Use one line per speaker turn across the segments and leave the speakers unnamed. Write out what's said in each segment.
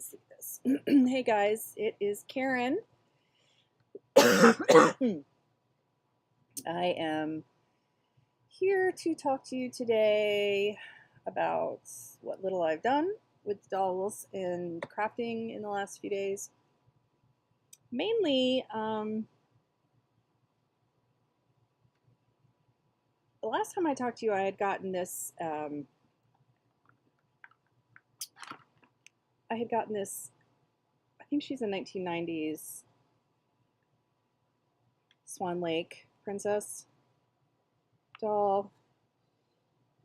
see this. Hey guys, it is Karen. I am here to talk to you today about what little I've done with dolls and crafting in the last few days. Mainly, the last time I talked to you, I had gotten this. I think she's a 1990s Swan Princess doll.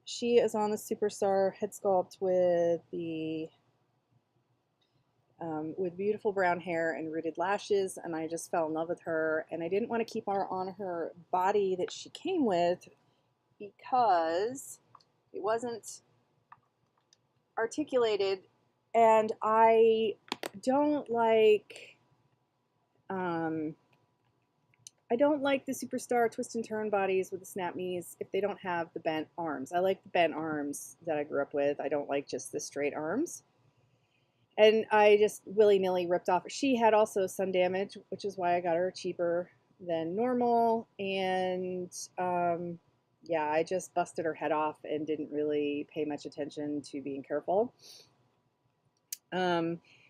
She is on the Superstar head sculpt with with beautiful brown hair and rooted lashes, and I just fell in love with her. And I didn't want to keep her on her body that she came with because it wasn't articulated, and I don't like the Superstar twist and turn bodies with the snap knees if they don't have the bent arms. I like the bent arms that I grew up with. I don't like just the straight arms. And I just willy-nilly ripped off. She had also sun damage, which is why I got her cheaper than normal. And yeah, I just busted her head off and didn't really pay much attention to being careful.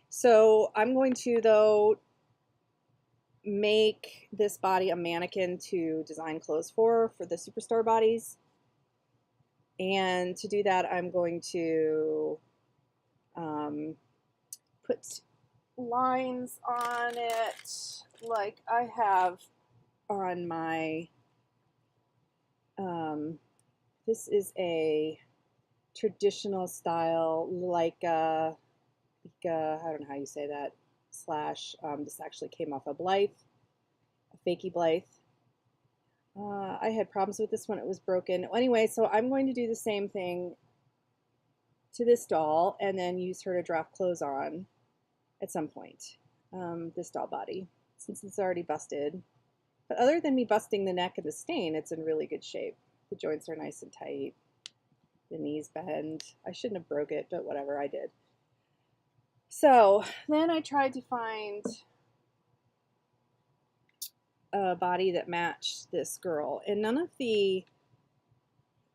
So I'm going to, though, make this body a mannequin to design clothes for the Superstar bodies. And to do that, I'm going to put lines on it like I have on my, this is a traditional style, like I don't know how you say that, slash, this actually came off a Blythe, a fakey Blythe. I had problems with this one, it was broken. Anyway, so I'm going to do the same thing to this doll and then use her to draft clothes on at some point, this doll body, since it's already busted. But other than me busting the neck and the stain, it's in really good shape. The joints are nice and tight. The knees bend. I shouldn't have broke it, but whatever, I did. So then I tried to find a body that matched this girl, and none of the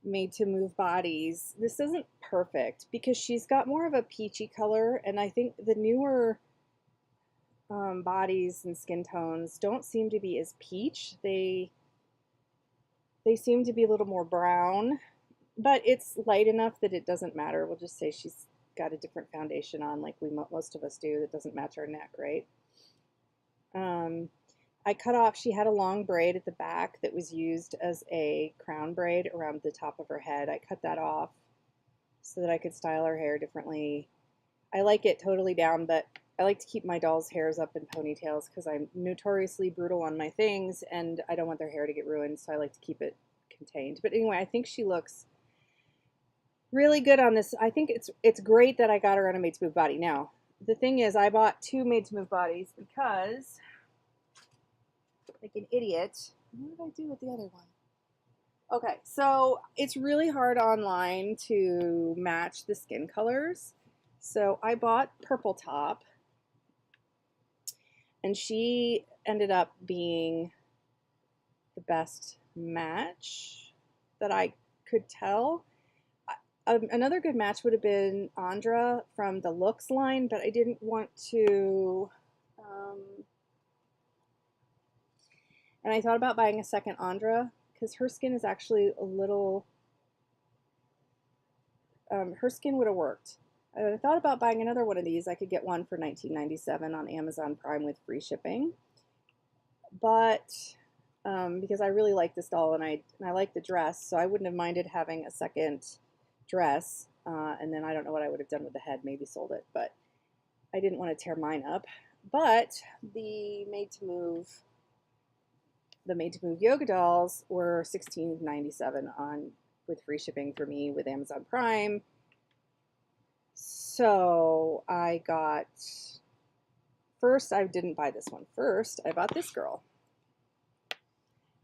made to move bodies, this isn't perfect because she's got more of a peachy color, and I think the newer bodies and skin tones don't seem to be as peach. They seem to be a little more brown, but it's light enough that it doesn't matter. We'll just say she's got a different foundation on, like most of us do, that doesn't match our neck, right? I cut off, she had a long braid at the back that was used as a crown braid around the top of her head. I cut that off so that I could style her hair differently. I like it totally down, but I like to keep my dolls' hairs up in ponytails because I'm notoriously brutal on my things and I don't want their hair to get ruined, so I like to keep it contained. But anyway, I think she looks really good on this. I think it's great that I got her on a made to move body. Now, the thing is, I bought 2 made to move bodies because, like an idiot, what did I do with the other one? Okay, so it's really hard online to match the skin colors. So I bought Purple Top, and she ended up being the best match that I could tell. Another good match would have been Andra from the Looks line, but I didn't want to, and I thought about buying a second Andra because her skin is actually a little, her skin would have worked. I thought about buying another one of these. I could get one for $19.97 on Amazon Prime with free shipping, but because I really like this doll and I like the dress, so I wouldn't have minded having a second dress, and then I don't know what I would have done with the head, maybe sold it, but I didn't want to tear mine up. But the made to move yoga dolls were $16.97 on with free shipping for me with Amazon Prime. So I got, first I didn't buy this one. First I bought this girl.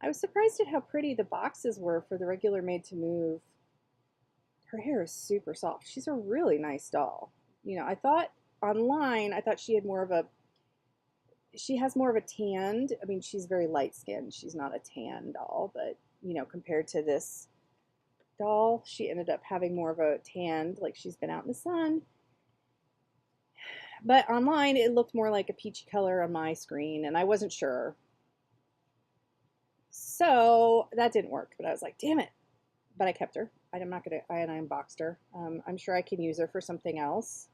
I was surprised at how pretty the boxes were for the regular made to move. Her hair is super soft. She's a really nice doll. You know, I thought online, I thought she had more of a, she has more of a tanned, I mean, she's very light skinned. She's not a tan doll, but, you know, compared to this doll, she ended up having more of a tanned, like she's been out in the sun. But online, it looked more like a peachy color on my screen, and I wasn't sure. So that didn't work, but I was like, damn it. But I kept her. I'm not going to, I unboxed her. I'm sure I can use her for something else,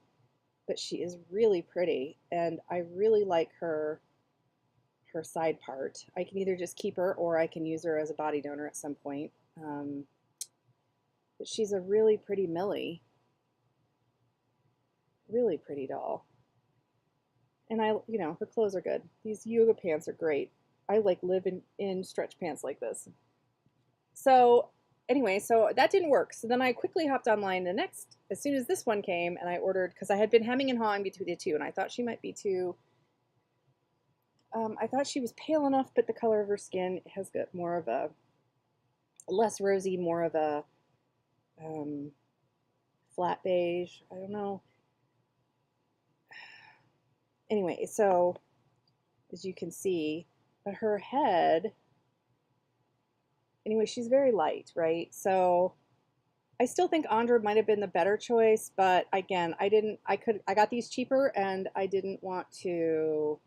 but she is really pretty, and I really like her side part. I can either just keep her or I can use her as a body donor at some point. But she's a really pretty Millie. Really pretty doll. And I, you know, her clothes are good. These yoga pants are great. I like live in stretch pants like this. So anyway, so that didn't work. So then I quickly hopped online the next, as soon as this one came, and I ordered, because I had been hemming and hawing between the two, and I thought she might be too, I thought she was pale enough, but the color of her skin has got more of a, less rosy, more of a flat beige. I don't know. Anyway, so as you can see, but her head, anyway, she's very light, right? So I still think Andra might have been the better choice, but again, I got these cheaper, and I didn't want to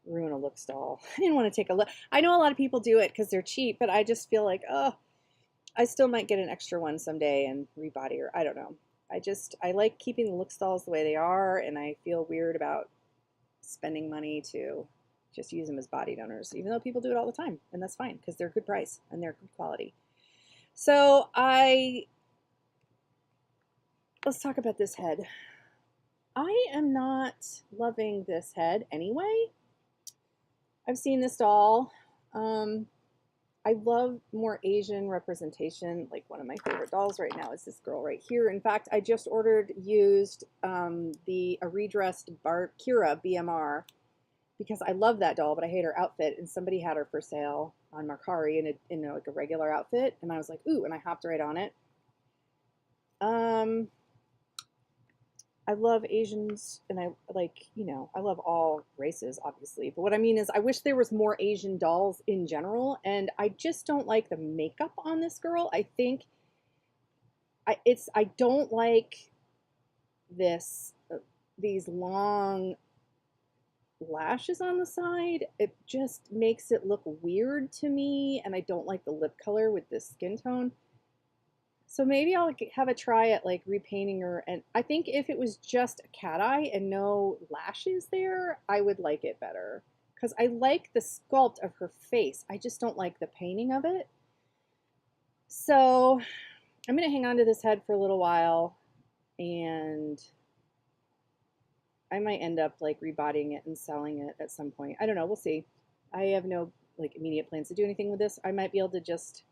ruin a Looks doll. I didn't want to take a look. I know a lot of people do it because they're cheap, but I just feel like, oh, I still might get an extra one someday and rebody her. I don't know. I like keeping the Looks dolls the way they are, and I feel weird about spending money to just use them as body donors, even though people do it all the time, and that's fine because they're good price and they're good quality. So let's talk about this head. I am not loving this head anyway. I've seen this doll. I love more Asian representation. Like one of my favorite dolls right now is this girl right here. In fact, I just ordered used a redressed Kira BMR because I love that doll, but I hate her outfit. And somebody had her for sale on Mercari in like a regular outfit, and I was like, ooh, and I hopped right on it. I love Asians, and I like, you know, I love all races, obviously. But what I mean is I wish there was more Asian dolls in general, and I just don't like the makeup on this girl. I think I don't like these long lashes on the side. It just makes it look weird to me, and I don't like the lip color with this skin tone. So maybe I'll have a try at like repainting her, and I think if it was just a cat eye and no lashes there, I would like it better. Because I like the sculpt of her face. I just don't like the painting of it. So I'm going to hang on to this head for a little while, and I might end up like rebodying it and selling it at some point. I don't know. We'll see. I have no like immediate plans to do anything with this. I might be able to just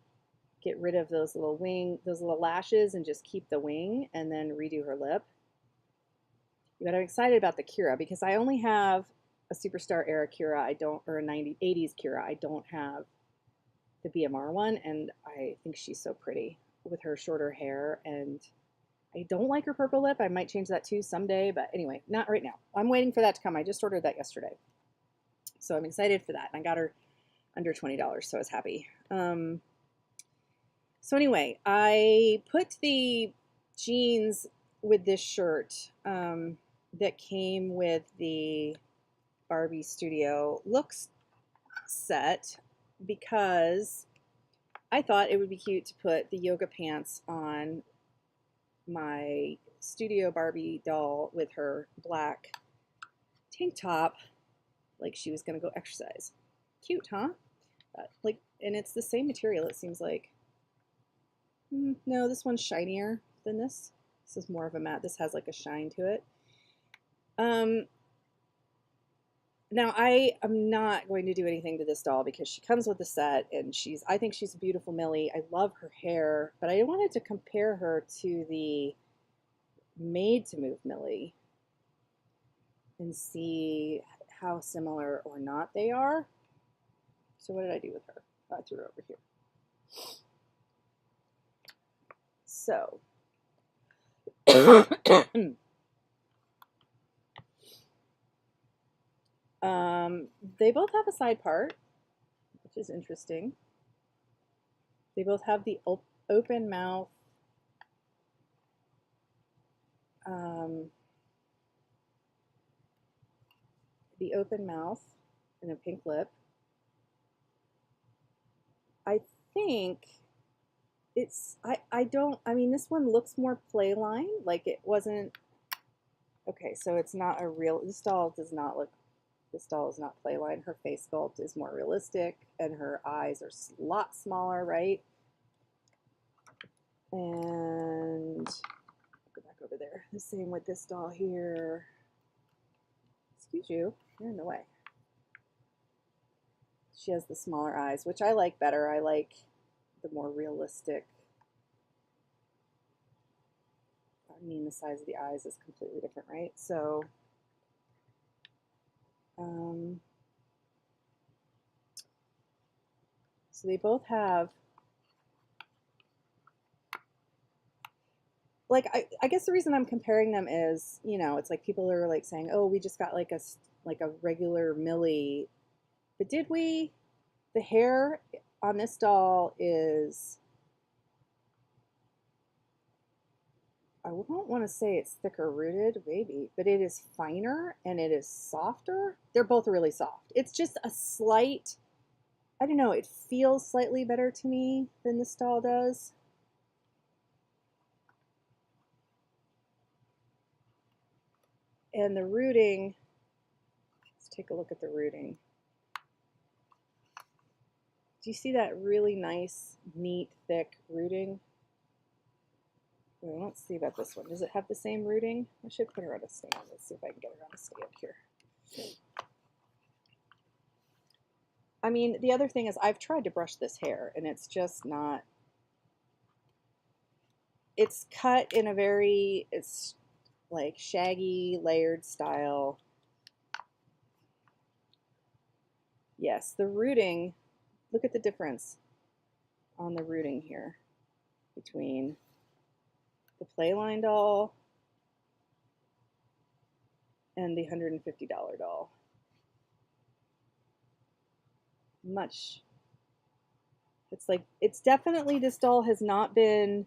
get rid of those little lashes and just keep the wing and then redo her lip. But I'm excited about the Kira because I only have a Superstar era Kira. Or a 80s Kira. I don't have the BMR one, and I think she's so pretty with her shorter hair, and I don't like her purple lip. I might change that too someday, but anyway, not right now. I'm waiting for that to come. I just ordered that yesterday. So I'm excited for that. And I got her under $20, so I was happy. So anyway, I put the jeans with this shirt that came with the Barbie Studio Looks set because I thought it would be cute to put the yoga pants on my Studio Barbie doll with her black tank top like she was going to go exercise. Cute, huh? Like, and it's the same material, it seems like. No, this one's shinier than this. This is more of a matte. This has like a shine to it. Now I am not going to do anything to this doll because she comes with the set, and I think she's a beautiful Millie. I love her hair, but I wanted to compare her to the Made to Move Millie and see how similar or not they are. So what did I do with her? I threw her over here. So They both have a side part, which is interesting. They both have the open mouth. The open mouth and a pink lip. I think it's, I mean, this one looks more playline, like it wasn't, okay, so it's not a real, this doll is not playline. Her face sculpt is more realistic, and her eyes are a lot smaller, right? And go back over there. The same with this doll here. Excuse you, you're in the way. She has the smaller eyes, which I like better. I like the more realistic. I mean, the size of the eyes is completely different, right? So, so they both have, like, I guess the reason I'm comparing them is, you know, it's like people are like saying, oh, we just got like a regular Millie, but did we? The hair on this doll is, I don't want to say it's thicker rooted, maybe, but it is finer and it is softer. They're both really soft. It's just a slight, I don't know, it feels slightly better to me than this doll does. And the rooting, let's take a look at the rooting. Do you see that really nice, neat, thick rooting? Well, let's see about this one. Does it have the same rooting? I should put her on a stand. Let's see if I can get her on a stand here. I mean, the other thing is I've tried to brush this hair, and it's just not, it's cut in a very, it's like shaggy, layered style. Yes, the rooting, look at the difference on the rooting here between the Playline doll and the $150 doll. Much. It's like, it's definitely, this doll has not been,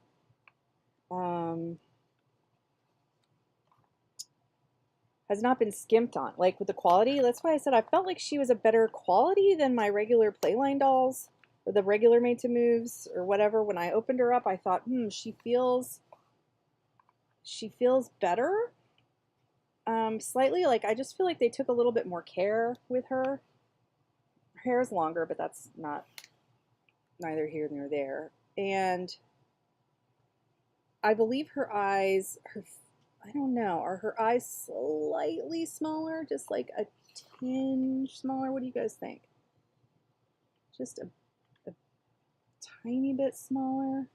skimped on, like with the quality. That's why I said I felt like she was a better quality than my regular Playline dolls, or the regular Made to Moves, or whatever. When I opened her up, I thought, she feels better. Slightly, like, I just feel like they took a little bit more care with her. Her hair is longer, but that's neither here nor there. And I believe her eyes, I don't know, are her eyes slightly smaller? Just like a tinge smaller? What do you guys think? Just a tiny bit smaller?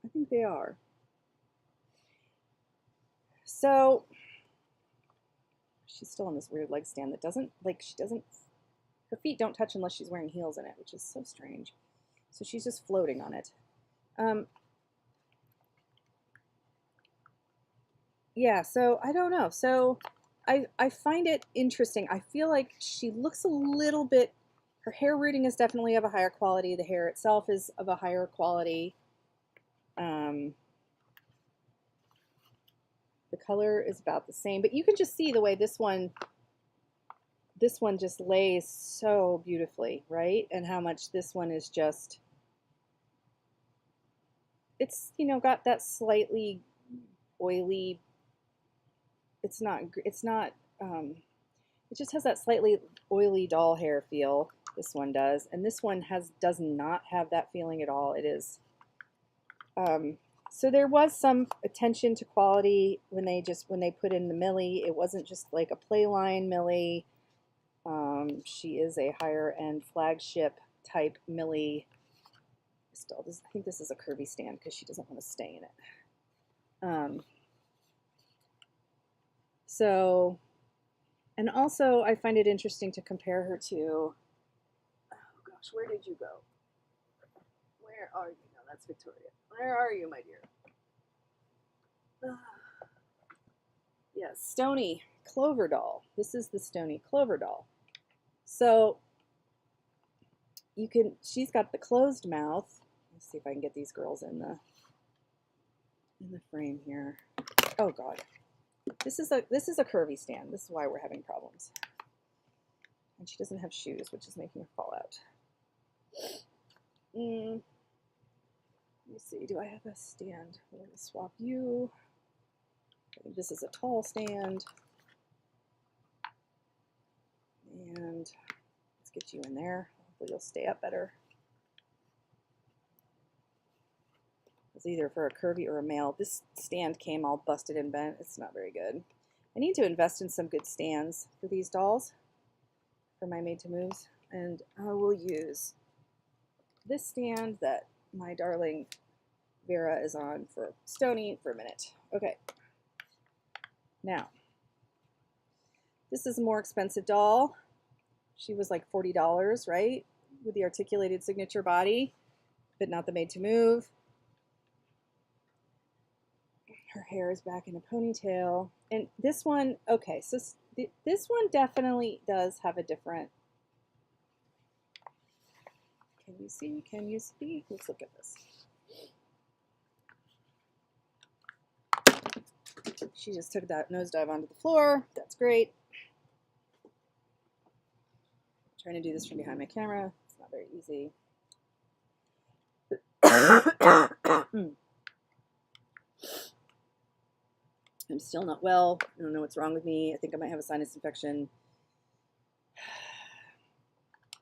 I think they are. So she's still on this weird leg stand that doesn't, like, her feet don't touch unless she's wearing heels in it, which is so strange. So she's just floating on it. Yeah, so I don't know. So I find it interesting. I feel like she looks a little bit, her hair rooting is definitely of a higher quality. The hair itself is of a higher quality. The color is about the same, but you can just see the way this one just lays so beautifully, right? And how much this one is just, it's, you know, got that slightly oily, it just has that slightly oily doll hair feel. This one does, and this one does not have that feeling at all. It is, so there was some attention to quality when they put in the Millie. It wasn't just like a Playline Millie. She is a higher end flagship type Millie. Still, I think this is a curvy stand because she doesn't want to stay in it. So, and also I find it interesting to compare her to, oh gosh, where did you go? Where are you? No, that's Victoria. Where are you, my dear? Yes, Stony Clover doll. This is the Stony Clover doll. So you can, she's got the closed mouth. Let's see if I can get these girls in the frame here. Oh God. This is a curvy stand. This is why we're having problems. And she doesn't have shoes, which is making her fall out. Let me see, do I have a stand? We're going to swap you. This is a tall stand. And let's get you in there. Hopefully you'll stay up better. It's either for a curvy or a male. This stand came all busted and bent. It's not very good. I need to invest in some good stands for these dolls, for my made to moves. And I will use this stand that my darling Vera is on for Stony for a minute. Okay. Now, this is a more expensive doll. She was like $40, right? With the articulated signature body, but not the made to move. Her hair is back in a ponytail. And this one, okay, so this one definitely does have a different, can you see? Can you see? Let's look at this. She just took that nosedive onto the floor. That's great. I'm trying to do this from behind my camera. It's not very easy. I'm still not well. I don't know what's wrong with me. I think I might have a sinus infection.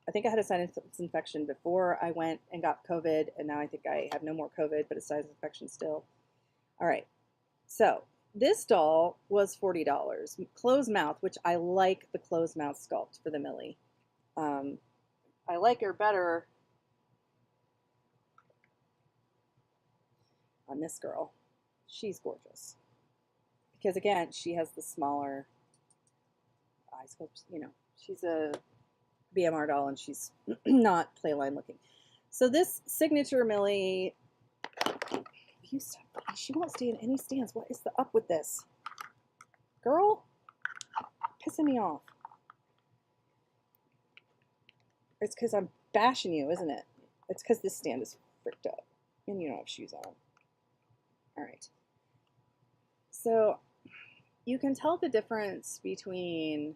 I think I had a sinus infection before I went and got COVID, and now I think I have no more COVID, but a sinus infection still. All right. So this doll was $40. Closed mouth, which I like the closed mouth sculpt for the Millie. I like her better on this girl. She's gorgeous. Because again, she has the smaller eye sculpt. You know, she's a BMR doll and she's not playline looking. So this signature Millie, she won't stay in any stands. What is the up with this? Girl, pissing me off. It's because I'm bashing you, isn't it? It's because this stand is fricked up and you don't have shoes on. All right. So you can tell the difference between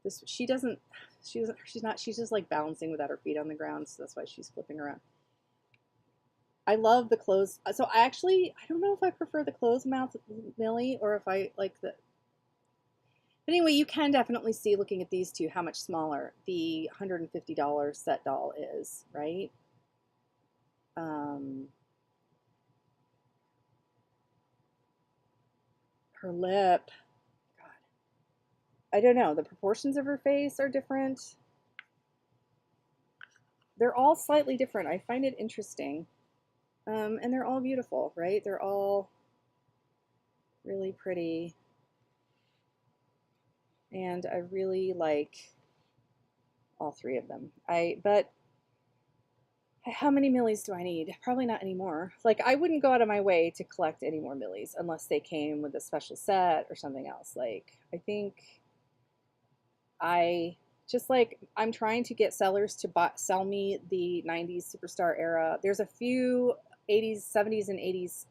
this. She's just like balancing without her feet on the ground. So that's why she's flipping around. I love the clothes. So I don't know if I prefer the closed mouth Millie or if I like the, but anyway, you can definitely see looking at these two how much smaller the $150 set doll is, right? Her lip, God, I don't know. The proportions of her face are different. They're all slightly different. I find it interesting. And they're all beautiful, right? They're all really pretty. And I really like all three of them. But how many Millies do I need? Probably not anymore. Like, I wouldn't go out of my way to collect any more Millies unless they came with a special set or something else. Like, I think I'm trying to get sellers to sell me the 90s Superstar era. There's a few 80s, 70s, and 80s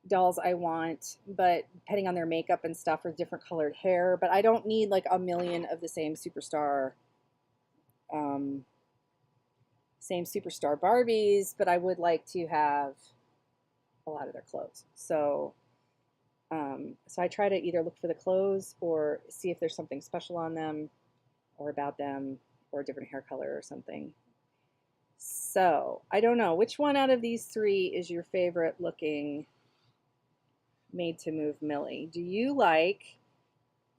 dolls I want, but depending on their makeup and stuff or different colored hair. But I don't need like a million of the same Superstar Barbies, but I would like to have a lot of their clothes. So I try to either look for the clothes or see if there's something special on them or about them or a different hair color or something. So I don't know. Which one out of these three is your favorite looking made to move Millie? Do you like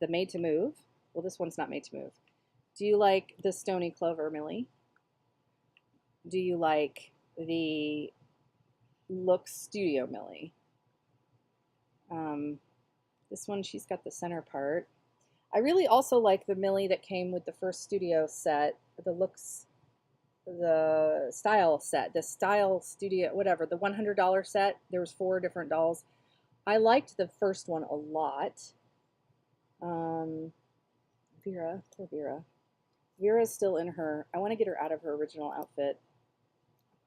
the made to move? Well, this one's not made to move. Do you like the Stony Clover Millie? Do you like the Looks Studio Millie? This one, she's got the center part. I really also like the Millie that came with the first studio set, the the style set, the style studio, whatever, the $100 set. There was 4 different dolls. I liked the first one a lot. Vera, poor Vera. Vera's still in her, I want to get her out of her original outfit,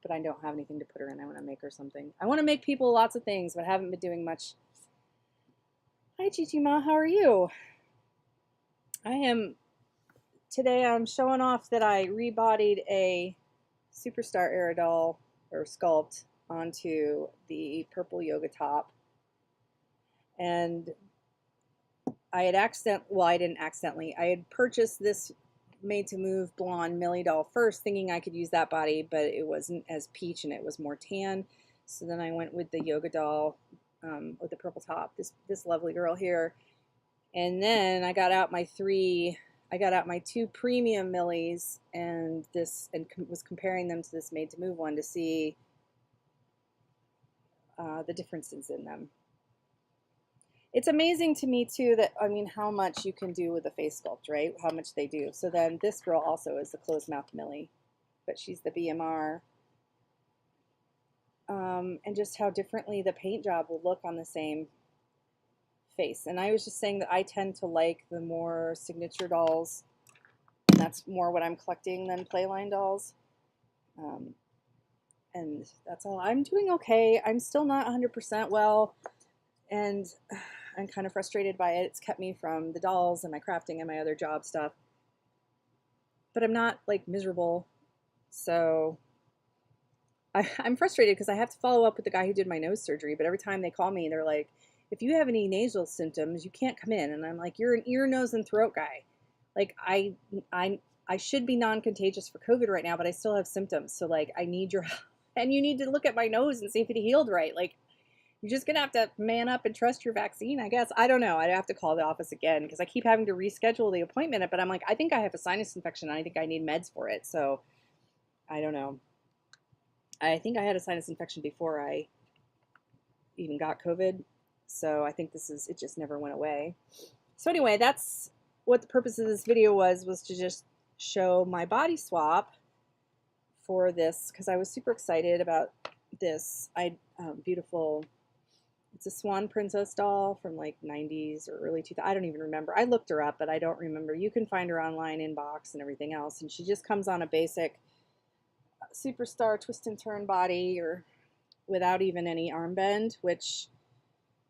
but I don't have anything to put her in. I want to make her something. I want to make people lots of things, but I haven't been doing much. Hi, Chichi Ma, how are you? Today I'm showing off that I rebodied a Superstar era doll, or sculpt, onto the purple yoga top. And I had I didn't accidentally, I had purchased this Made to Move blonde Millie doll first, thinking I could use that body, but it wasn't as peach and it was more tan. So then I went with the yoga doll with the purple top, this lovely girl here. And then I got out my 2 premium Millies and was comparing them to this Made to Move one to see the differences in them. It's amazing to me too that, I mean, how much you can do with a face sculpt, right? How much they do. So then this girl also is the closed mouth Millie, but she's the BMR. And just how differently the paint job will look on the same face. And I was just saying that I tend to like the more signature dolls, and that's more what I'm collecting than Playline dolls. And that's all. I'm doing okay. I'm still not 100% well, and I'm kind of frustrated by it. It's kept me from the dolls and my crafting and my other job stuff. But I'm not like miserable. So I'm frustrated because I have to follow up with the guy who did my nose surgery. But every time they call me, they're like, if you have any nasal symptoms, you can't come in. And I'm like, you're an ear, nose, and throat guy. Like I should be non-contagious for COVID right now, but I still have symptoms. So like I need your help. And you need to look at my nose and see if it healed right. Like, you're just going to have to man up and trust your vaccine, I guess. I don't know. I'd have to call the office again because I keep having to reschedule the appointment. But I'm like, I think I have a sinus infection and I think I need meds for it. So I don't know. I think I had a sinus infection before I even got COVID. So I think it just never went away. So anyway, that's what the purpose of this video was to just show my body swap for this because I was super excited about this. Beautiful. It's a Swan Princess doll from like 90s or early 2000s. I don't even remember. I looked her up, but I don't remember. You can find her online in box and everything else. And she just comes on a basic Superstar twist and turn body or without even any arm bend, which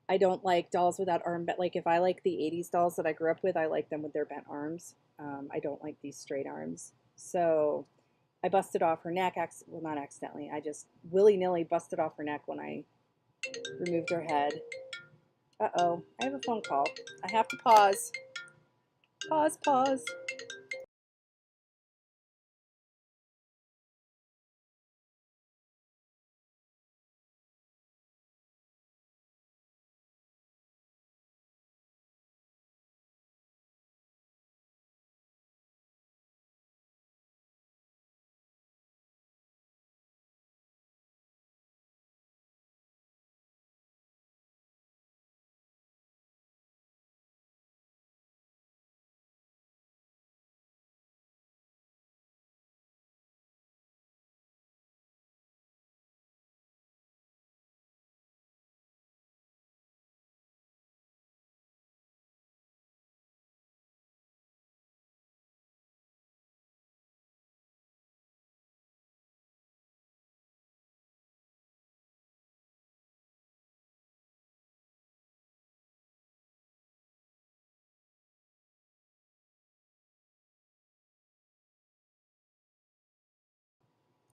I don't like dolls without arm bend. Like if I like the 80s dolls that I grew up with, I like them with their bent arms. I don't like these straight arms. So I busted off her neck. Well, not accidentally. I just willy-nilly busted off her neck when I removed her head. Uh-oh, I have a phone call. I have to pause. Pause.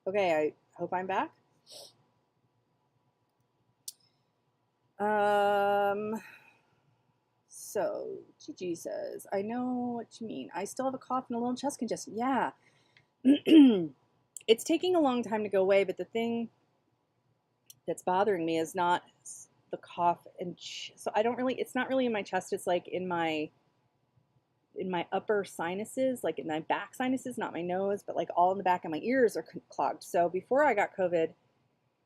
Okay, I hope I'm back. So Gigi says, I know what you mean. I still have a cough and a little chest congestion. Yeah. It's taking a long time to go away, but the thing that's bothering me is not the cough and so I don't really, it's not really in my chest. It's like in my upper sinuses, like in my back sinuses, not my nose, but like all in the back of my ears are clogged. So before I got COVID,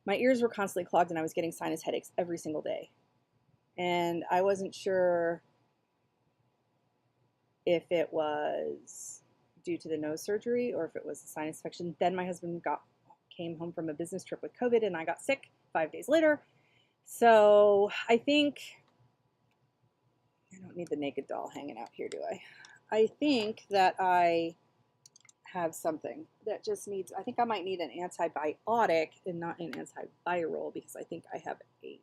my ears were constantly clogged and I was getting sinus headaches every single day. And I wasn't sure if it was due to the nose surgery or if it was a sinus infection. Then my husband came home from a business trip with COVID and I got sick 5 days later. So I think I don't need the naked doll hanging out here, do I? I think that I have something that just needs, I think I might need an antibiotic and not an antiviral because I think I have a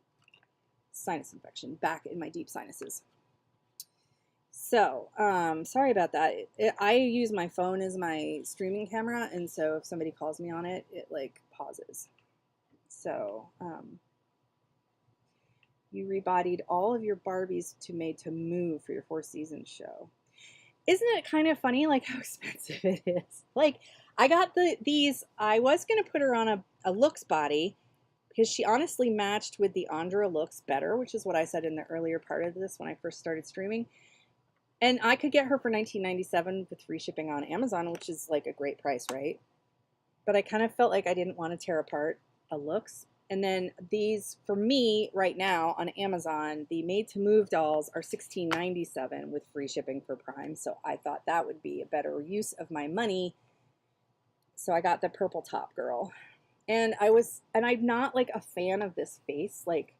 sinus infection back in my deep sinuses. So, sorry about that. I use my phone as my streaming camera, and so if somebody calls me on it, it like pauses. So, you rebodied all of your Barbies to Made to Move for your 4-season show. Isn't it kind of funny, like, how expensive it is? Like, I got these, I was going to put her on a Looks body because she honestly matched with the Andra Looks better, which is what I said in the earlier part of this when I first started streaming. And I could get her for $19.97 with free shipping on Amazon, which is like a great price, right? But I kind of felt like I didn't want to tear apart a Looks. And then these, for me, right now on Amazon, the Made to Move dolls are $16.97 with free shipping for Prime. So I thought that would be a better use of my money. So I got the purple top girl. And I'm not like a fan of this face. Like,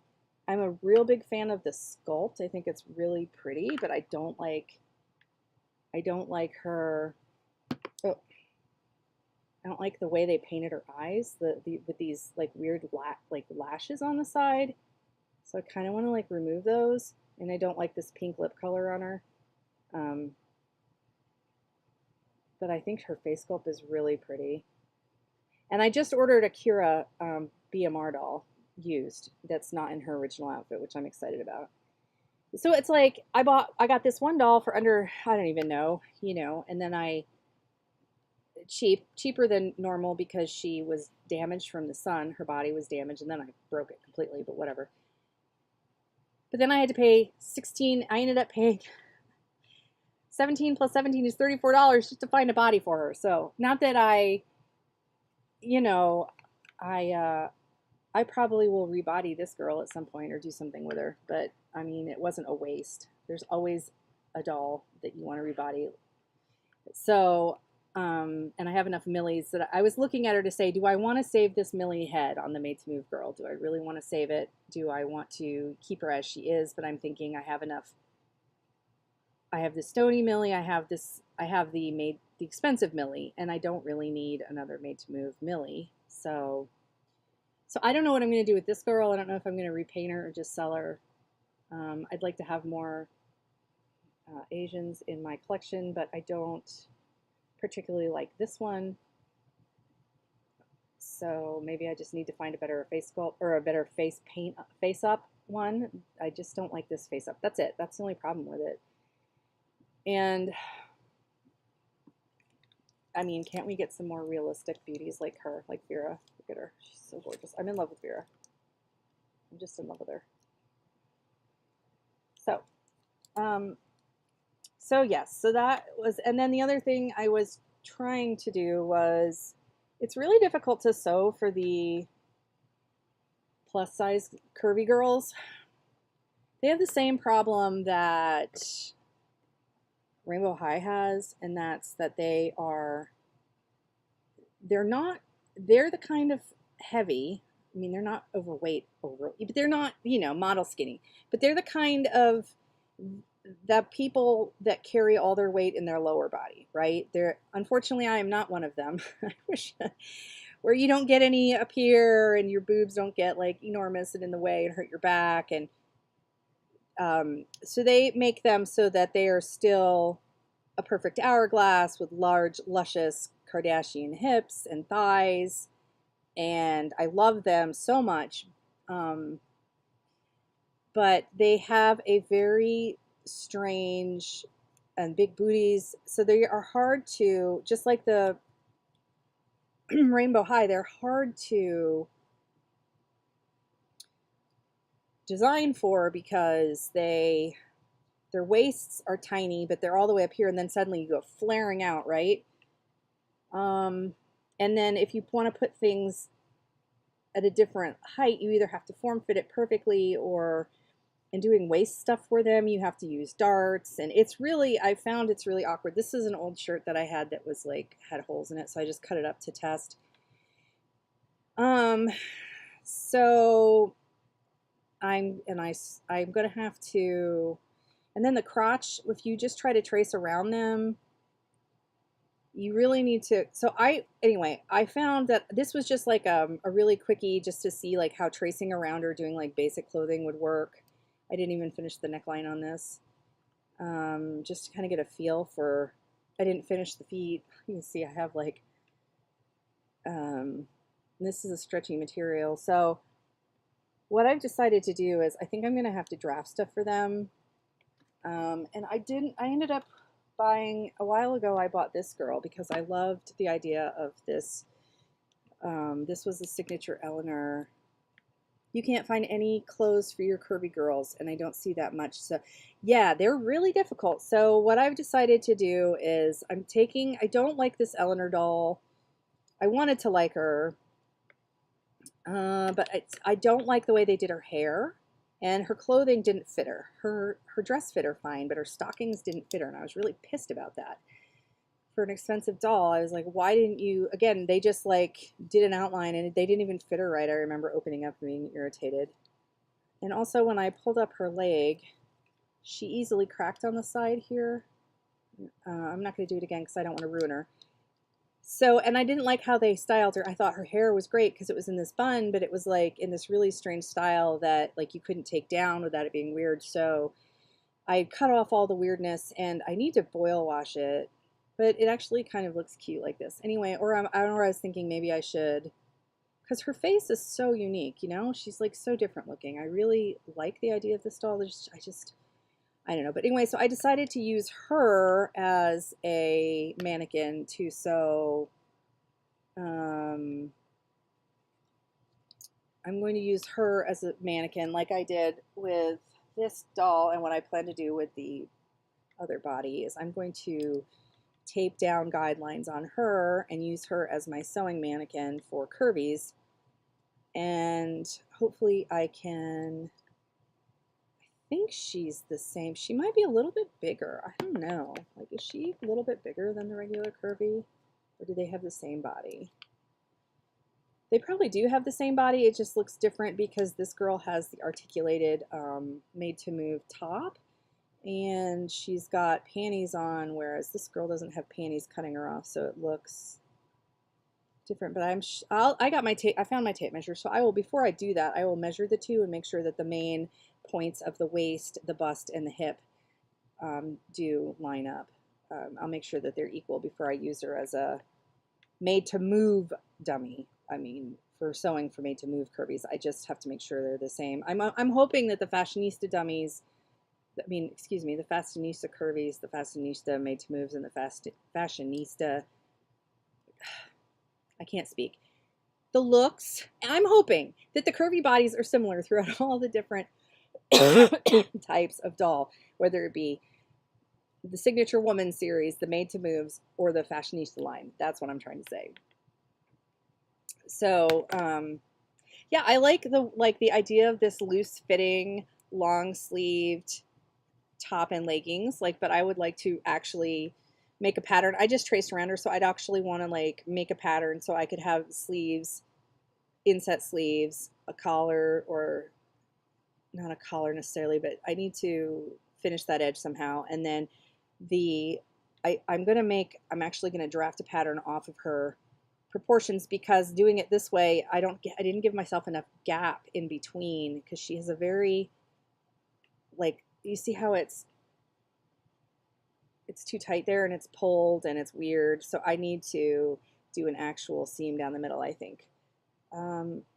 I'm a real big fan of the sculpt. I think it's really pretty, but I don't like her. Oh, I don't like the way they painted her eyes, with these like weird lashes on the side. So I kind of want to like remove those. And I don't like this pink lip color on her. But I think her face sculpt is really pretty. And I just ordered a Kira BMR doll used that's not in her original outfit, which I'm excited about. So it's like I got this one doll for under, I don't even know, and then cheaper than normal because she was damaged from the sun. Her body was damaged, and then I broke it completely, but whatever. But then I had to pay $16. I ended up paying 17 plus 17 is $34 just to find a body for her. So not that I probably will rebody this girl at some point or do something with her, but I mean, it wasn't a waste. There's always a doll that you want to rebody. So, and I have enough Millies that I was looking at her to say, do I want to save this Millie head on the Made to Move girl? Do I really want to save it? Do I want to keep her as she is? But I'm thinking I have enough. I have the Stony Millie. I have the expensive Millie, and I don't really need another Made to Move Millie. So I don't know what I'm going to do with this girl. I don't know if I'm going to repaint her or just sell her. I'd like to have more Asians in my collection, but I don't particularly like this one. So maybe I just need to find a better face sculpt or a better face up one. I just don't like this face up. That's it. That's the only problem with it. And I mean, can't we get some more realistic beauties like her, like Vera? Look at her. She's so gorgeous. I'm in love with Vera. I'm just in love with her. So yes, so that was, and then the other thing I was trying to do was, it's really difficult to sew for the plus size curvy girls. They have the same problem that Rainbow High has, and that's that they're the kind of heavy, I mean, they're not overweight, but they're not, model skinny, but they're the kind of the people that carry all their weight in their lower body, right? Unfortunately, I am not one of them. I wish, where you don't get any up here and your boobs don't get like enormous and in the way and hurt your back. And so they make them so that they are still a perfect hourglass with large, luscious Kardashian hips and thighs. And I love them so much. But they have a very strange and big booties. So they are hard to, just like the Rainbow High, they're hard to design for because their waists are tiny, but they're all the way up here, and then suddenly you go flaring out, right? And then if you want to put things at a different height, you either have to form fit it perfectly or and doing waist stuff for them, you have to use darts, and it's really, I found it's really awkward. This is an old shirt that I had that was like, had holes in it, so I just cut it up to test. So I'm gonna have to, and then the crotch, if you just try to trace around them, you really need to, so anyway, I found that this was just like a really quickie just to see like how tracing around or doing like basic clothing would work. I didn't even finish the neckline on this. Just to kind of get a feel for, I didn't finish the feet. You can see I have like, this is a stretchy material. So what I've decided to do is I think I'm going to have to draft stuff for them. And I ended up buying, a while ago I bought this girl because I loved the idea of this. This was a signature Eleanor. You can't find any clothes for your curvy girls, and I don't see that much. So yeah, they're really difficult. So what I've decided to do is I don't like this Eleanor doll. I wanted to like her, but I don't like the way they did her hair, and her clothing didn't fit her. Her dress fit her fine, but her stockings didn't fit her, and I was really pissed about that. For an expensive doll, I was like, why didn't you, again, they just like did an outline and they didn't even fit her right. I remember opening up and being irritated. And also when I pulled up her leg, she easily cracked on the side here. I'm not going to do it again because I don't want to ruin her. So, and I didn't like how they styled her. I thought her hair was great because it was in this bun, but it was like in this really strange style that like you couldn't take down without it being weird. So I cut off all the weirdness, and I need to boil wash it. But it actually kind of looks cute like this. Anyway, I was thinking maybe I should, because her face is so unique, you know? She's like so different looking. I really like the idea of this doll. I don't know. But anyway, so I decided to use her as a mannequin to sew. I'm going to use her as a mannequin like I did with this doll, and what I plan to do with the other body is I'm going to tape down guidelines on her and use her as my sewing mannequin for curvies, and hopefully I think she's the same. She might be a little bit bigger. I don't know. Like, is she a little bit bigger than the regular curvy, or do they have the same body? They probably do have the same body. It just looks different because this girl has the articulated made-to-move top, and she's got panties on, whereas this girl doesn't have panties cutting her off, so it looks different. But I found my tape measure, so I will, before I do that, I will measure the two and make sure that the main points of the waist, the bust, and the hip do line up. I'll make sure that they're equal before I use her as a made-to-move dummy. I mean, for sewing for made-to-move curvies, I just have to make sure they're the same. I'm hoping that the fashionista dummies, excuse me, the fashionista curvies, the fashionista made-to-moves, and the fashionista, I can't speak, the looks, I'm hoping that the curvy bodies are similar throughout all the different types of doll, whether it be the Signature Woman series, the made-to-moves, or the fashionista line. That's what I'm trying to say. So, yeah, I like the idea of this loose-fitting, long-sleeved top and leggings, but I would like to actually make a pattern. I just traced around her, so I'd actually want to make a pattern so I could have sleeves, inset sleeves, a collar, or not a collar necessarily, but I need to finish that edge somehow. And then I'm actually going to draft a pattern off of her proportions, because doing it this way, I didn't give myself enough gap in between, because she has a very, you see how it's too tight there, and it's pulled and it's weird. So I need to do an actual seam down the middle, I think.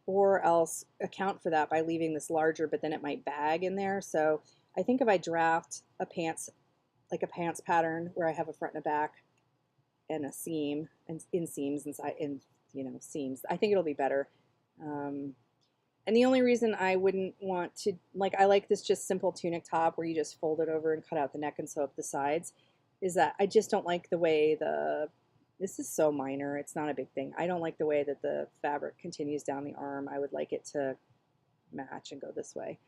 Or else account for that by leaving this larger, but then it might bag in there. So I think if I draft a pants pattern where I have a front and a back and a seam and inseams inside, and seams, I think it'll be better. And the only reason I wouldn't want to, I like this just simple tunic top where you just fold it over and cut out the neck and sew up the sides, is that I just don't like the way this is so minor, it's not a big thing. I don't like the way that the fabric continues down the arm. I would like it to match and go this way.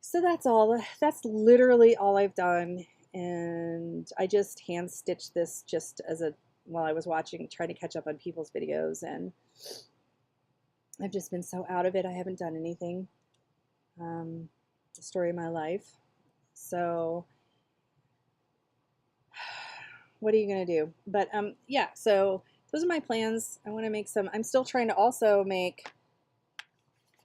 So that's all. That's literally all I've done. And I just hand stitched this just as a, while I was watching, trying to catch up on people's videos. And I've just been so out of it. I haven't done anything. The story of my life. So what are you going to do? But yeah, so those are my plans. I want to make some, I'm still trying to also make,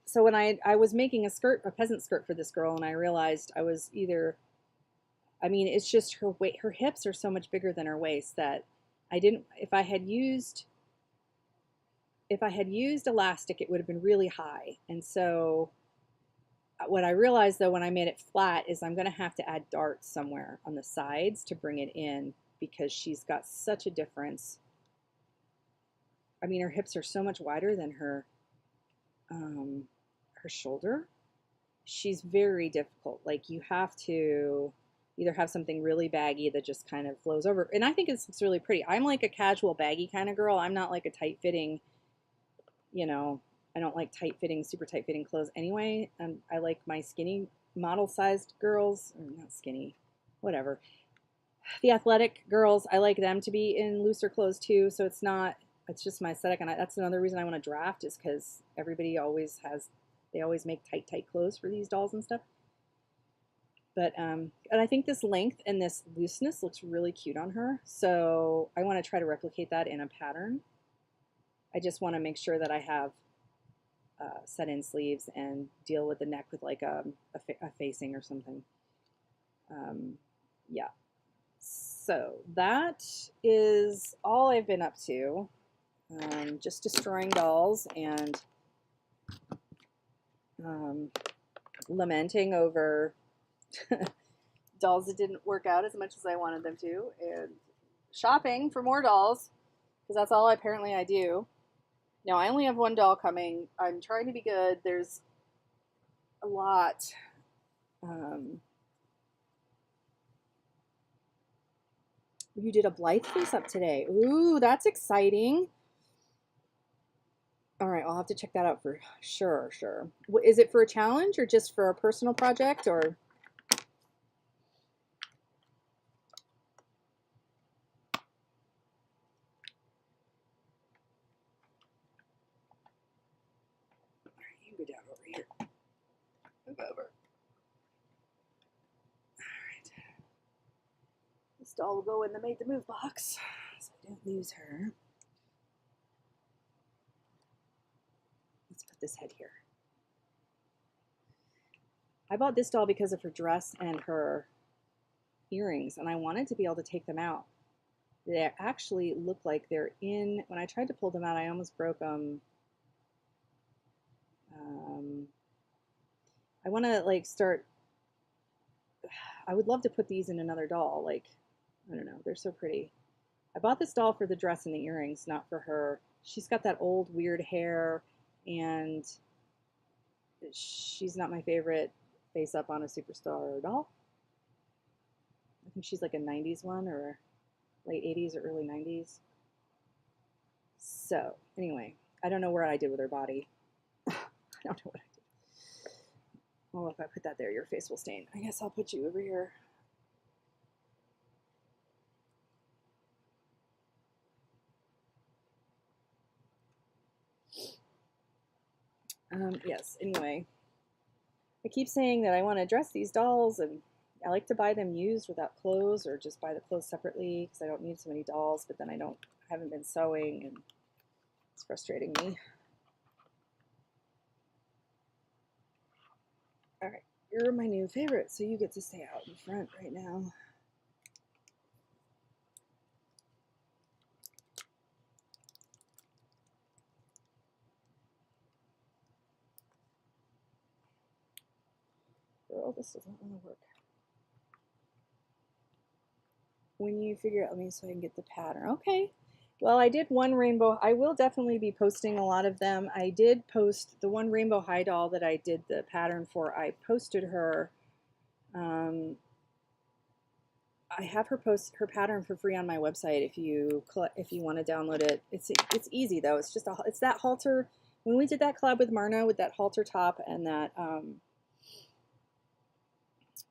so when I was making a skirt, a peasant skirt for this girl, and I realized I was either, I mean, it's just her weight, her hips are so much bigger than her waist that I didn't, if I had used elastic, it would have been really high. And so what I realized though when I made it flat is I'm going to have to add darts somewhere on the sides to bring it in, because she's got such a difference. I mean, her hips are so much wider than her her shoulder. She's very difficult. Like, you have to either have something really baggy that just kind of flows over. And I think it looks really pretty. I'm like a casual baggy kind of girl. I'm not like a tight fitting, you know, I don't like tight fitting, super tight fitting clothes anyway. I like my skinny model sized girls, or not skinny, whatever. The athletic girls, I like them to be in looser clothes too. So it's not, it's just my aesthetic. And that's another reason I want to draft, is because everybody always has, they always make tight clothes for these dolls and stuff. But, and I think this length and this looseness looks really cute on her. So I want to try to replicate that in a pattern. I just want to make sure that I have set-in sleeves and deal with the neck with like a facing or something. Yeah. So that is all I've been up to. Just destroying dolls and lamenting over dolls that didn't work out as much as I wanted them to, and shopping for more dolls, because that's all apparently I do. Now, I only have one doll coming. I'm trying to be good. There's a lot. You did a Blythe face up today. Ooh, that's exciting. All right, I'll have to check that out for sure. Is it for a challenge or just for a personal project, or? All right, you go down over here. Move over. All right. This doll will go in the Made to Move box, so I don't lose her. Let's put this head here. I bought this doll because of her dress and her earrings, and I wanted to be able to take them out. They actually look like they're in, when I tried to pull them out, I almost broke them. I want to like start, I would love to put these in another doll. Like, I don't know, they're so pretty. I bought this doll for the dress and the earrings, not for her. She's got that old weird hair, and she's not my favorite face up on a Superstar doll. I think she's like a 90s one, or late 80s or early 90s. So anyway, I don't know where I did with her body. I don't know what I did. Oh, if I put that there, your face will stain. I guess I'll put you over here. Yes, anyway. I keep saying that I want to dress these dolls, and I like to buy them used without clothes, or just buy the clothes separately because I don't need so many dolls, but then I haven't been sewing, and it's frustrating me. All right, you're my new favorite, so you get to stay out in front right now. Girl, this doesn't want to work. When you figure out, let me, so I can get the pattern. Okay. Well, I did one rainbow. I will definitely be posting a lot of them. I did post the one rainbow high doll that I did the pattern for. I posted her. I have her post her pattern for free on my website if you want to download it. It's easy though. It's just it's that halter. When we did that collab with Marna with that halter top and that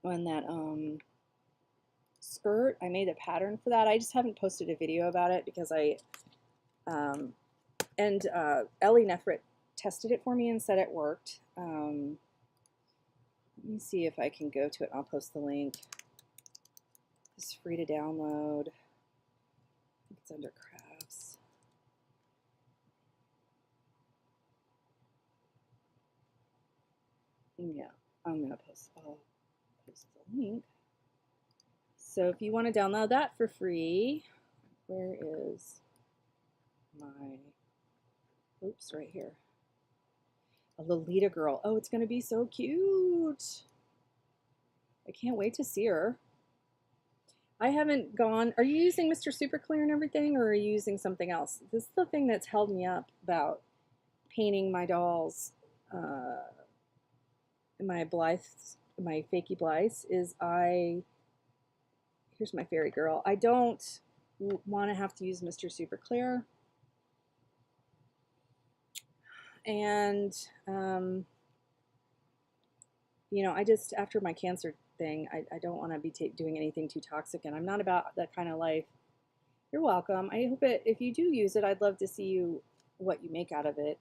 on that skirt. I made a pattern for that. I just haven't posted a video about it because Ellie Nefrit tested it for me and said it worked. Let me see if I can go to it. I'll post the link. It's free to download. I think it's under crafts. Yeah, I'm gonna post. I'll post the link. So if you want to download that for free, where is my? Oops, right here. A Lolita girl. Oh, it's gonna be so cute. I can't wait to see her. I haven't gone. Are you using Mr. Super Clear and everything, or are you using something else? This is the thing that's held me up about painting my dolls, my Blythes, my fakey Blythes, is here's my fairy girl. I don't want to have to use Mr. Super Clear. And, you know, I just, after my cancer thing, I don't want to be doing anything too toxic, and I'm not about that kind of life. You're welcome. I hope if you do use it, I'd love to see what you make out of it.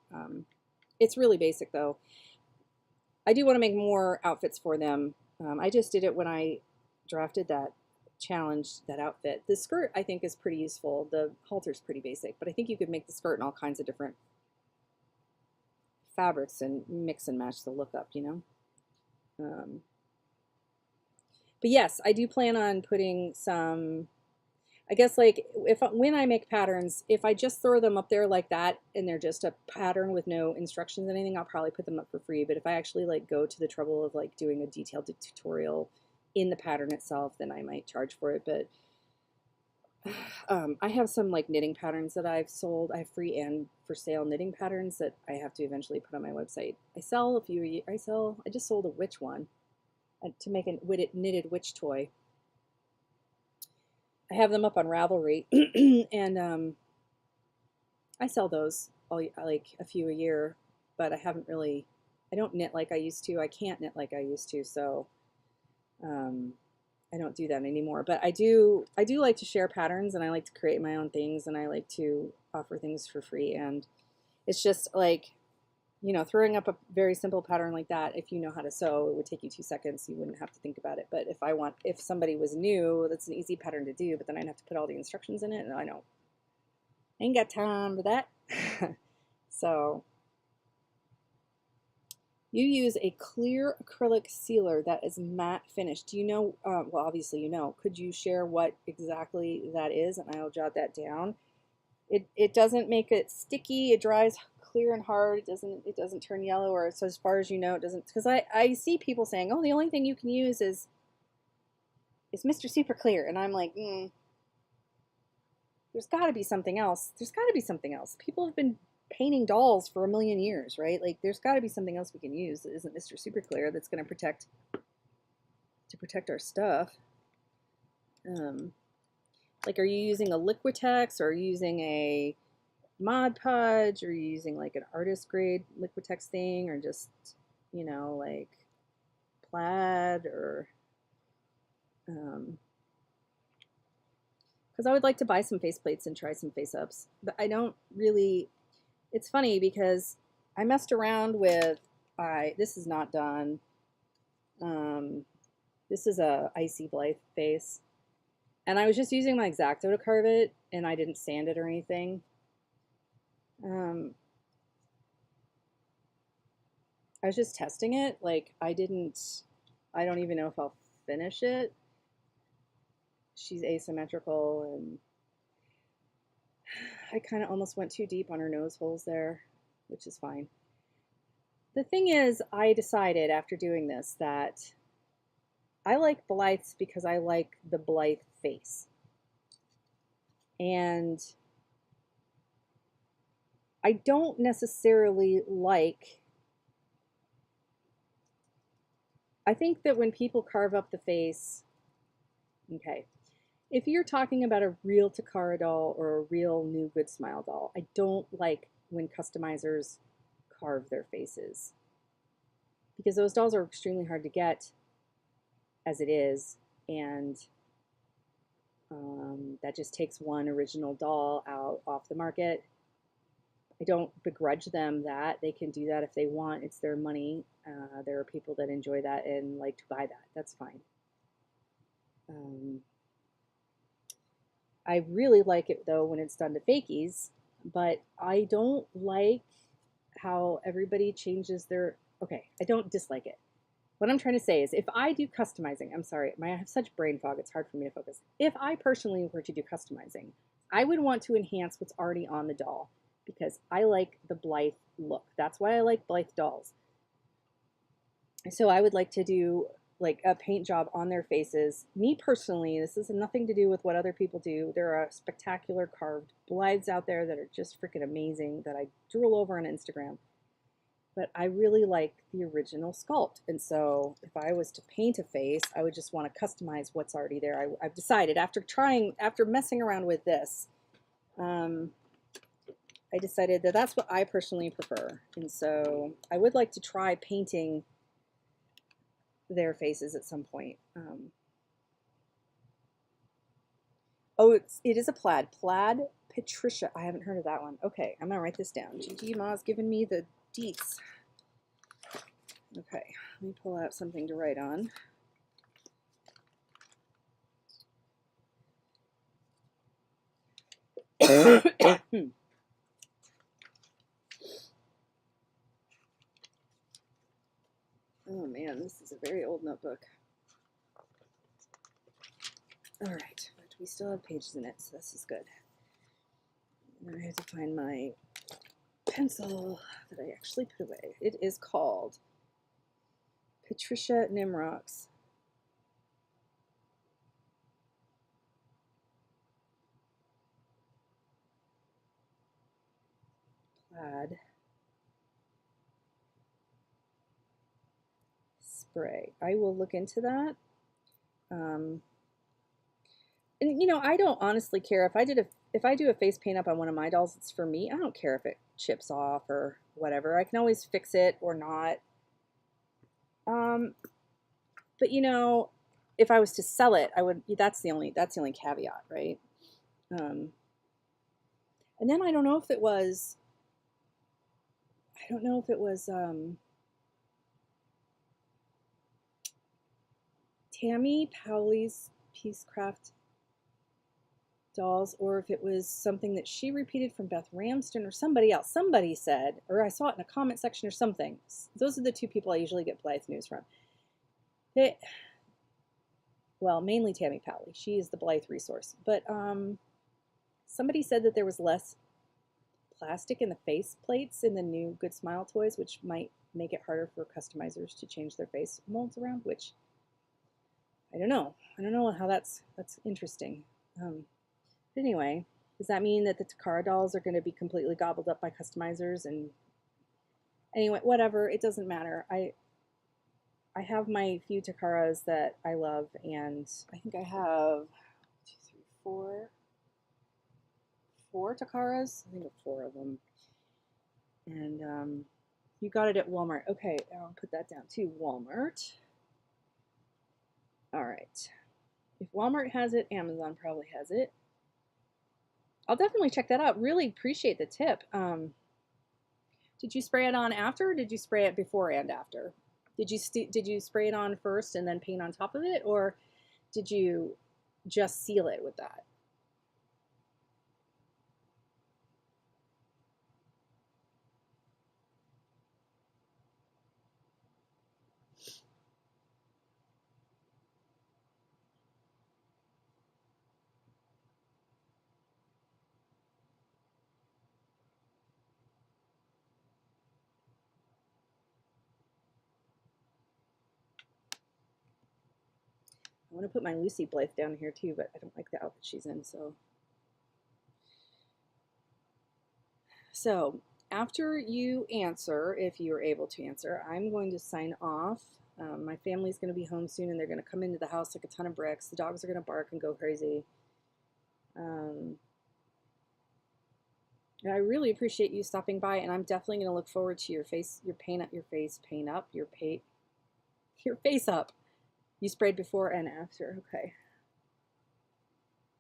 It's really basic though. I do want to make more outfits for them. I just did it when I drafted that challenge, that outfit. The skirt I think is pretty useful. The halter's pretty basic, but I think you could make the skirt in all kinds of different fabrics and mix and match the look up, you know. But yes, I do plan on putting some, I guess, like when I make patterns, if I just throw them up there like that and they're just a pattern with no instructions or anything, I'll probably put them up for free. But if I actually like go to the trouble of like doing a detailed tutorial in the pattern itself, then I might charge for it. But I have some like knitting patterns that I've sold. I have free and for sale knitting patterns that I have to eventually put on my website. I just sold a witch one to make a knitted witch toy. I have them up on Ravelry, and I sell those like a few a year, but I don't knit like I used to. I can't knit like I used to, so I don't do that anymore. But I do like to share patterns, and I like to create my own things, and I like to offer things for free. And it's just like, you know, throwing up a very simple pattern like that, if you know how to sew, it would take you 2 seconds. You wouldn't have to think about it. But if somebody was new, that's an easy pattern to do, but then I'd have to put all the instructions in it, and I ain't got time for that. So you use a clear acrylic sealer that is matte finish. Do you know, well, obviously you know. Could you share what exactly that is? And I'll jot that down. It doesn't make it sticky. It dries clear and hard. It doesn't turn yellow, or so as far as you know, it doesn't. Because I see people saying, oh, the only thing you can use is Mr. Super Clear, and I'm like, there's got to be something else. There's got to be something else. People have been painting dolls for a million years, right? Like, there's got to be something else we can use that isn't Mr. Super Clear that's going to protect our stuff. Like, are you using a Liquitex, or are you using a Mod Podge, or are you using like an artist grade Liquitex thing, or just, you know, like plaid, or because I would like to buy some faceplates and try some face ups, but I don't really. It's funny because I messed around with, this is not done. This is a Icy Blythe face, and I was just using my X-Acto to carve it, and I didn't sand it or anything. I was just testing it. Like, I don't even know if I'll finish it. She's asymmetrical, and I kind of almost went too deep on her nose holes there, which is fine. The thing is, I decided after doing this that I like Blythes because I like the Blythe face. And I don't necessarily like, I think that when people carve up the face, okay, if you're talking about a real Takara doll or a real New Good Smile doll, I don't like when customizers carve their faces, because those dolls are extremely hard to get. as it is, and that just takes one original doll out off the market. I don't begrudge them that. They can do that if they want. It's their money. There are people that enjoy that and like to buy that. That's fine. I really like it though when it's done to fakies, but I don't like how everybody changes their, okay, I don't dislike it. What I'm trying to say is if I do customizing, I'm sorry, I have such brain fog, it's hard for me to focus. If I personally were to do customizing, I would want to enhance what's already on the doll because I like the Blythe look. That's why I like Blythe dolls. So I would like to do like a paint job on their faces. Me personally, this has nothing to do with what other people do. There are spectacular carved Blythes out there that are just freaking amazing that I drool over on Instagram. But I really like the original sculpt. And so if I was to paint a face, I would just want to customize what's already there. I've decided after messing around with this, I decided that that's what I personally prefer. And so I would like to try painting their faces at some point. Oh, it is a plaid. Plaid Patricia. I haven't heard of that one. Okay, I'm going to write this down. Gigi Ma's giving me the deets. Okay, let me pull out something to write on. Oh man, this is a very old notebook. All right, but we still have pages in it, so this is good. Now I have to find my pencil that I actually put away. It is called Patricia Nimrock's Plaid Spray. I will look into that. And you know, I don't honestly care if I do a face paint up on one of my dolls, it's for me. I don't care if it chips off or whatever. I can always fix it or not. But you know, if I was to sell it, I would. That's the only caveat, right? And then I don't know if it was. I don't know if it was Tammy Powley's Peacecraft dolls, or if it was something that she repeated from Beth Ramsden or somebody else. Somebody said, or I saw it in a comment section or something. Those are the two people I usually get Blythe news from. Well, mainly Tammy Powley. She is the Blythe resource. But somebody said that there was less plastic in the face plates in the new Good Smile toys, which might make it harder for customizers to change their face molds around, which I don't know. I don't know how that's interesting. But anyway, does that mean that the Takara dolls are going to be completely gobbled up by customizers? And anyway, whatever, it doesn't matter. I have my few Takaras that I love, and I think I have 2, 3, 4 Takaras. I think of 4 of them. And you got it at Walmart. Okay, I'll put that down too. Walmart. All right. If Walmart has it, Amazon probably has it. I'll definitely check that out. Really appreciate the tip. Did you spray it on after, or did you spray it before and after? Did you spray it on first and then paint on top of it, or did you just seal it with that? I want to put my Lucy Blythe down here too, but I don't like the outfit she's in, So after you answer, if you're able to answer, I'm going to sign off. My family's going to be home soon, and they're going to come into the house like a ton of bricks. The dogs are going to bark and go crazy. And I really appreciate you stopping by, and I'm definitely going to look forward to your face up. You sprayed before and after. Okay.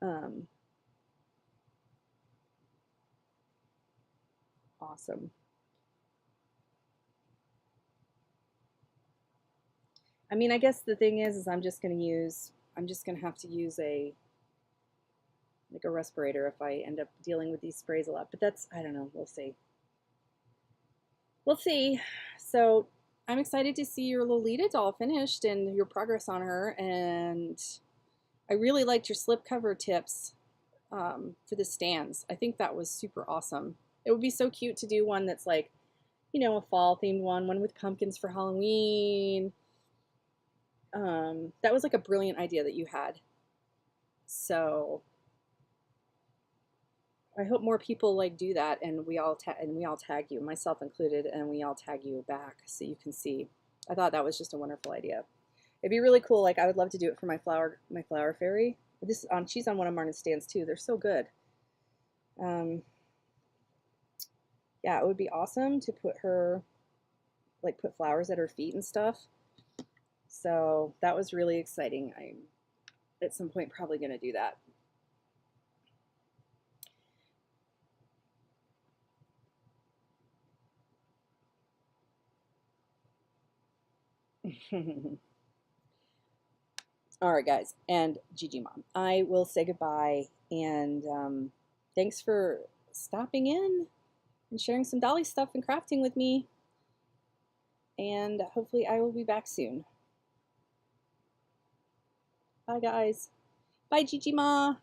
Um, awesome. I mean, I guess the thing is I'm just going to use, I'm just going to have to use a, like a respirator if I end up dealing with these sprays a lot. But that's, I don't know, we'll see. We'll see. So I'm excited to see your Lolita doll finished and your progress on her. And I really liked your slipcover tips for the stands. I think that was super awesome. It would be so cute to do one that's like, you know, a fall themed one with pumpkins for Halloween. That was like a brilliant idea that you had. So I hope more people like do that, and we all tag you, myself included, and we all tag you back so you can see. I thought that was just a wonderful idea. It'd be really cool. Like I would love to do it for my flower fairy. This is on she's on one of Marna's stands too. They're so good. Um, yeah, it would be awesome to put her like put flowers at her feet and stuff. So that was really exciting. I'm at some point probably going to do that. All right, guys, and Gigi Mom, I will say goodbye, and thanks for stopping in and sharing some Dolly stuff and crafting with me, and hopefully I will be back soon. Bye, guys. Bye, Gigi Ma.